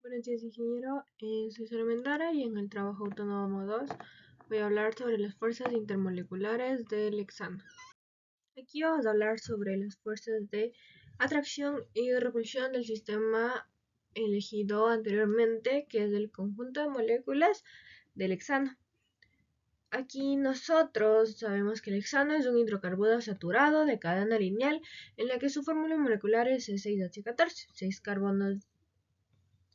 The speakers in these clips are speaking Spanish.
Buenos días, ingeniero. Soy Sara Mendara y en el trabajo autónomo 2 voy a hablar sobre las fuerzas intermoleculares del hexano. Aquí vamos a hablar sobre las fuerzas de atracción y repulsión del sistema elegido anteriormente, que es el conjunto de moléculas del hexano. Aquí nosotros sabemos que el hexano es un hidrocarburo saturado de cadena lineal en la que su fórmula molecular es C6H14, 6 carbonos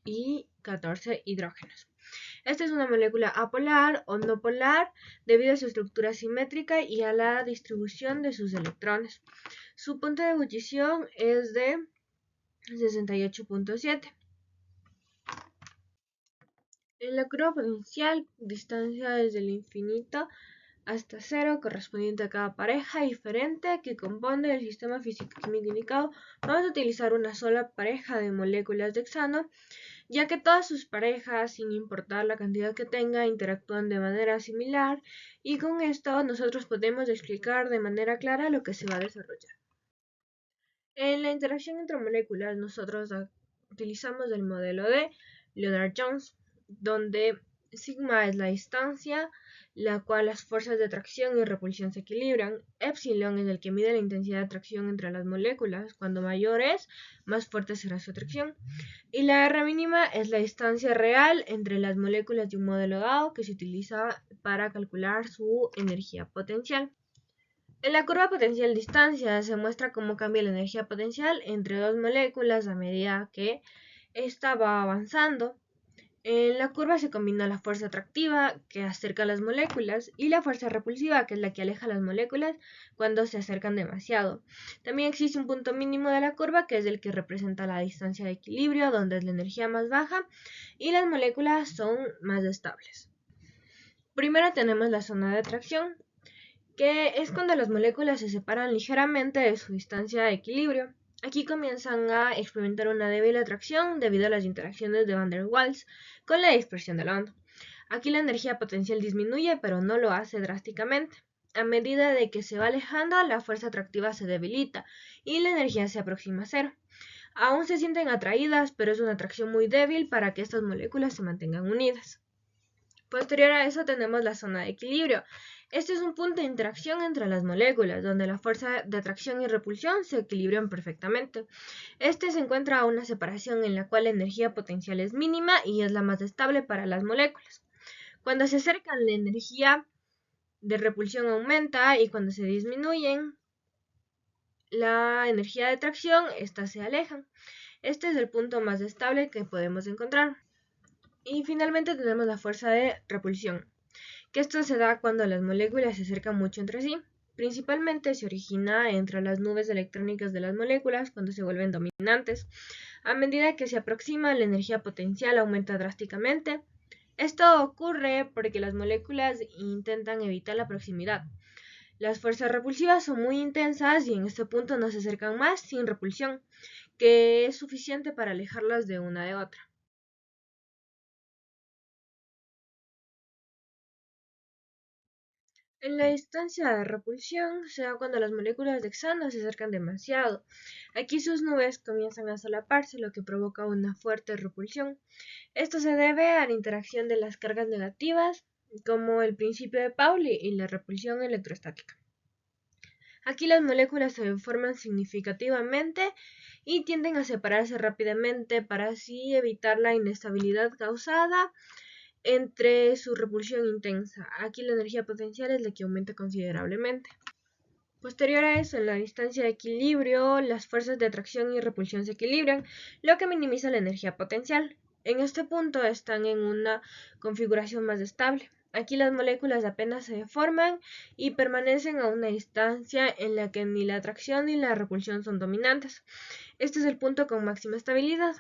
y 14 hidrógenos. Esta es una molécula apolar o no polar debido a su estructura simétrica y a la distribución de sus electrones. Su punto de ebullición es de 68.7. En la curva potencial, distancia desde el infinito hasta cero correspondiente a cada pareja diferente que compone el sistema físico-químico indicado, vamos a utilizar una sola pareja de moléculas de hexano, ya que todas sus parejas, sin importar la cantidad que tenga, interactúan de manera similar, y con esto nosotros podemos explicar de manera clara lo que se va a desarrollar. En la interacción entre moléculas nosotros utilizamos el modelo de Lennard-Jones, donde sigma es la distancia la cual las fuerzas de atracción y repulsión se equilibran. Epsilon es el que mide la intensidad de atracción entre las moléculas. Cuando mayor es, más fuerte será su atracción. Y la R mínima es la distancia real entre las moléculas de un modelo dado que se utiliza para calcular su energía potencial. En la curva potencial distancia se muestra cómo cambia la energía potencial entre dos moléculas a medida que ésta va avanzando. En la curva se combina la fuerza atractiva, que acerca a las moléculas, y la fuerza repulsiva, que es la que aleja las moléculas cuando se acercan demasiado. También existe un punto mínimo de la curva, que es el que representa la distancia de equilibrio, donde es la energía más baja y las moléculas son más estables. Primero tenemos la zona de atracción, que es cuando las moléculas se separan ligeramente de su distancia de equilibrio. Aquí comienzan a experimentar una débil atracción debido a las interacciones de Van der Waals con la dispersión de la onda. Aquí la energía potencial disminuye, pero no lo hace drásticamente. A medida de que se va alejando, la fuerza atractiva se debilita y la energía se aproxima a cero. Aún se sienten atraídas, pero es una atracción muy débil para que estas moléculas se mantengan unidas. Posterior a eso tenemos la zona de equilibrio. Este es un punto de interacción entre las moléculas, donde la fuerza de atracción y repulsión se equilibran perfectamente. Este se encuentra a una separación en la cual la energía potencial es mínima y es la más estable para las moléculas. Cuando se acercan, la energía de repulsión aumenta y cuando se disminuyen la energía de atracción, estas se alejan. Este es el punto más estable que podemos encontrar. Y finalmente tenemos la fuerza de repulsión, que esto se da cuando las moléculas se acercan mucho entre sí. Principalmente se origina entre las nubes electrónicas de las moléculas cuando se vuelven dominantes. A medida que se aproxima, la energía potencial aumenta drásticamente. Esto ocurre porque las moléculas intentan evitar la proximidad. Las fuerzas repulsivas son muy intensas y en este punto no se acercan más sin repulsión, que es suficiente para alejarlas de una de otra. En la distancia de repulsión se da cuando las moléculas de hexano se acercan demasiado. Aquí sus nubes comienzan a solaparse, lo que provoca una fuerte repulsión. Esto se debe a la interacción de las cargas negativas, como el principio de Pauli y la repulsión electrostática. Aquí las moléculas se deforman significativamente y tienden a separarse rápidamente para así evitar la inestabilidad causada entre su repulsión intensa. Aquí la energía potencial es la que aumenta considerablemente. Posterior a eso, en la distancia de equilibrio, las fuerzas de atracción y repulsión se equilibran, lo que minimiza la energía potencial. En este punto están en una configuración más estable. Aquí las moléculas apenas se deforman y permanecen a una distancia en la que ni la atracción ni la repulsión son dominantes. Este es el punto con máxima estabilidad.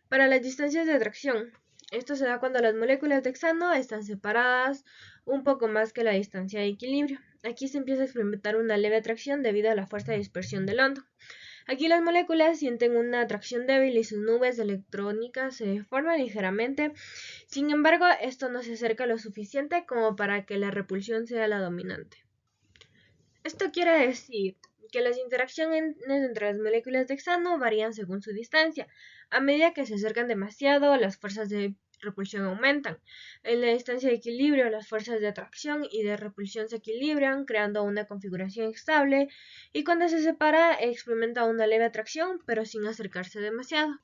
Para las distancias de atracción, esto se da cuando las moléculas de hexano están separadas un poco más que la distancia de equilibrio. Aquí se empieza a experimentar una leve atracción debido a la fuerza de dispersión del hondo. Aquí las moléculas sienten una atracción débil y sus nubes electrónicas se deforman ligeramente. Sin embargo, esto no se acerca lo suficiente como para que la repulsión sea la dominante. Esto quiere decir que las interacciones entre las moléculas de hexano varían según su distancia. A medida que se acercan demasiado, las fuerzas de repulsión aumentan. En la distancia de equilibrio, las fuerzas de atracción y de repulsión se equilibran, creando una configuración estable, y cuando se separa, experimenta una leve atracción, pero sin acercarse demasiado.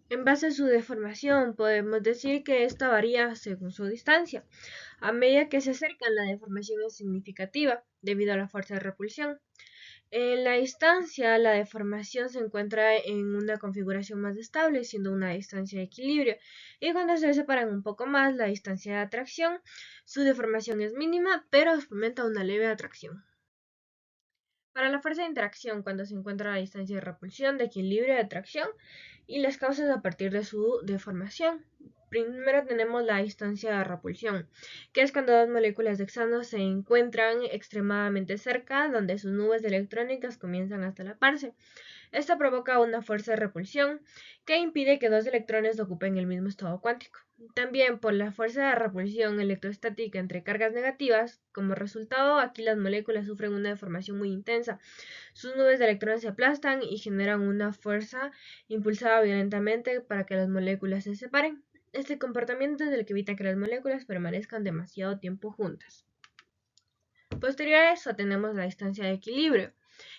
En base a su deformación, podemos decir que esta varía según su distancia. A medida que se acercan, la deformación es significativa debido a la fuerza de repulsión. En la distancia, la deformación se encuentra en una configuración más estable, siendo una distancia de equilibrio, y cuando se separan un poco más la distancia de atracción, su deformación es mínima, pero experimenta una leve atracción. Para la fuerza de interacción, cuando se encuentra a la distancia de repulsión, de equilibrio y de atracción, y las causas a partir de su deformación. Primero tenemos la distancia de repulsión, que es cuando dos moléculas de hexano se encuentran extremadamente cerca, donde sus nubes electrónicas comienzan a solaparse. Esto provoca una fuerza de repulsión que impide que dos electrones ocupen el mismo estado cuántico. También por la fuerza de repulsión electrostática entre cargas negativas, como resultado, aquí las moléculas sufren una deformación muy intensa. Sus nubes de electrones se aplastan y generan una fuerza impulsada violentamente para que las moléculas se separen. Este comportamiento es el que evita que las moléculas permanezcan demasiado tiempo juntas. Posterior a eso tenemos la distancia de equilibrio,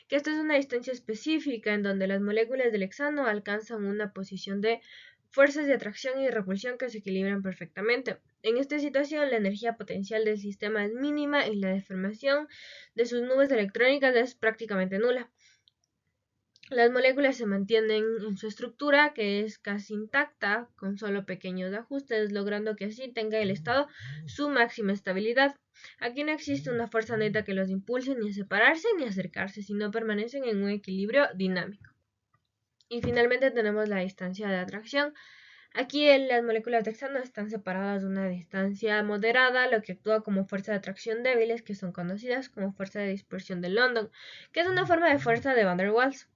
que esta es una distancia específica en donde las moléculas del hexano alcanzan una posición de fuerzas de atracción y de repulsión que se equilibran perfectamente. En esta situación, la energía potencial del sistema es mínima y la deformación de sus nubes electrónicas es prácticamente nula. Las moléculas se mantienen en su estructura, que es casi intacta, con solo pequeños ajustes, logrando que así tenga el estado su máxima estabilidad. Aquí no existe una fuerza neta que los impulse ni a separarse ni a acercarse, sino permanecen en un equilibrio dinámico. Y finalmente tenemos la distancia de atracción. Aquí las moléculas de hexano están separadas de una distancia moderada, lo que actúa como fuerza de atracción débiles, que son conocidas como fuerza de dispersión de London, que es una forma de fuerza de Van der Waals.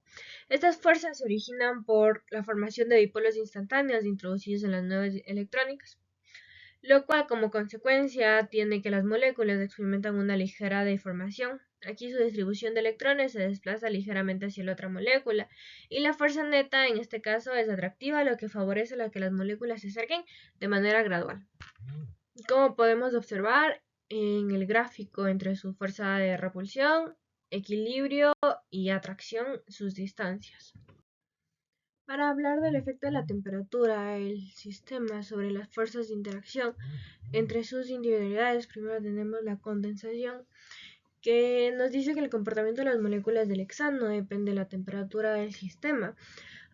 Estas fuerzas se originan por la formación de dipolos instantáneos introducidos en las nubes electrónicas, lo cual como consecuencia tiene que las moléculas experimentan una ligera deformación. Aquí su distribución de electrones se desplaza ligeramente hacia la otra molécula y la fuerza neta en este caso es atractiva, lo que favorece a que las moléculas se acerquen de manera gradual. Como podemos observar en el gráfico entre su fuerza de repulsión, equilibrio y atracción, sus distancias. Para hablar del efecto de la temperatura del sistema sobre las fuerzas de interacción entre sus individualidades, primero tenemos la condensación, que nos dice que el comportamiento de las moléculas del hexano depende de la temperatura del sistema.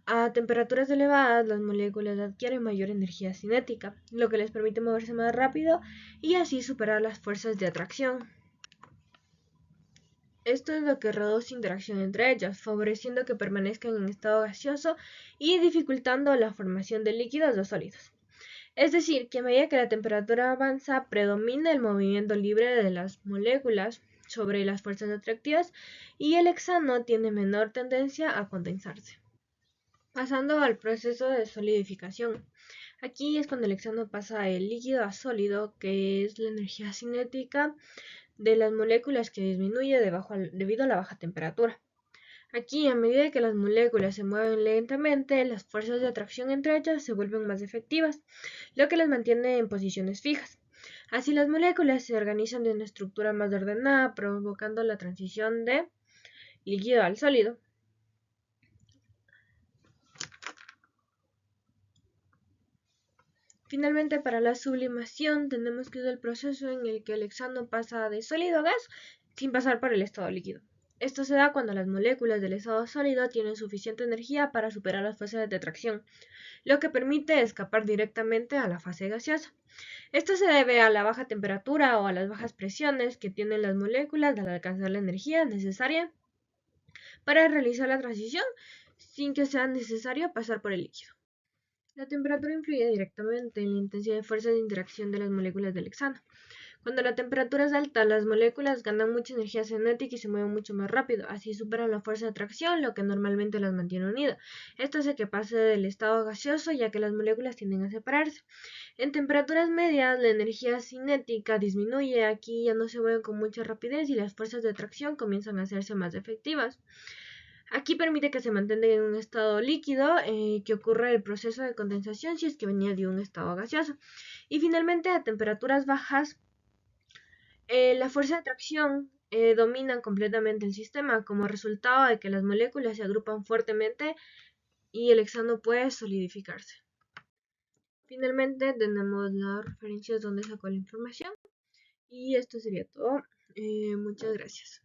A temperaturas elevadas, las moléculas adquieren mayor energía cinética, lo que les permite moverse más rápido y así superar las fuerzas de atracción. Esto es lo que reduce interacción entre ellas, favoreciendo que permanezcan en estado gaseoso y dificultando la formación de líquidos o sólidos. Es decir, que a medida que la temperatura avanza, predomina el movimiento libre de las moléculas sobre las fuerzas atractivas y el hexano tiene menor tendencia a condensarse. Pasando al proceso de solidificación. Aquí es cuando el hexano pasa del líquido a sólido, que es la energía cinética de las moléculas que disminuye debido a la baja temperatura. Aquí, a medida que las moléculas se mueven lentamente, las fuerzas de atracción entre ellas se vuelven más efectivas, lo que las mantiene en posiciones fijas. Así las moléculas se organizan de una estructura más ordenada, provocando la transición de líquido al sólido. Finalmente, para la sublimación tenemos que es el proceso en el que el hexano pasa de sólido a gas sin pasar por el estado líquido. Esto se da cuando las moléculas del estado sólido tienen suficiente energía para superar las fuerzas de atracción, lo que permite escapar directamente a la fase gaseosa. Esto se debe a la baja temperatura o a las bajas presiones que tienen las moléculas al alcanzar la energía necesaria para realizar la transición sin que sea necesario pasar por el líquido. La temperatura influye directamente en la intensidad de fuerzas de interacción de las moléculas del hexano. Cuando la temperatura es alta, las moléculas ganan mucha energía cinética y se mueven mucho más rápido, así superan la fuerza de atracción, lo que normalmente las mantiene unidas. Esto hace que pase del estado gaseoso, ya que las moléculas tienden a separarse. En temperaturas medias, la energía cinética disminuye, aquí ya no se mueven con mucha rapidez y las fuerzas de atracción comienzan a hacerse más efectivas. Aquí permite que se mantenga en un estado líquido, que ocurra el proceso de condensación si es que venía de un estado gaseoso. Y finalmente, a temperaturas bajas, la fuerza de atracción domina completamente el sistema como resultado de que las moléculas se agrupan fuertemente y el hexano puede solidificarse. Finalmente tenemos las referencias donde sacó la información y esto sería todo. Muchas gracias.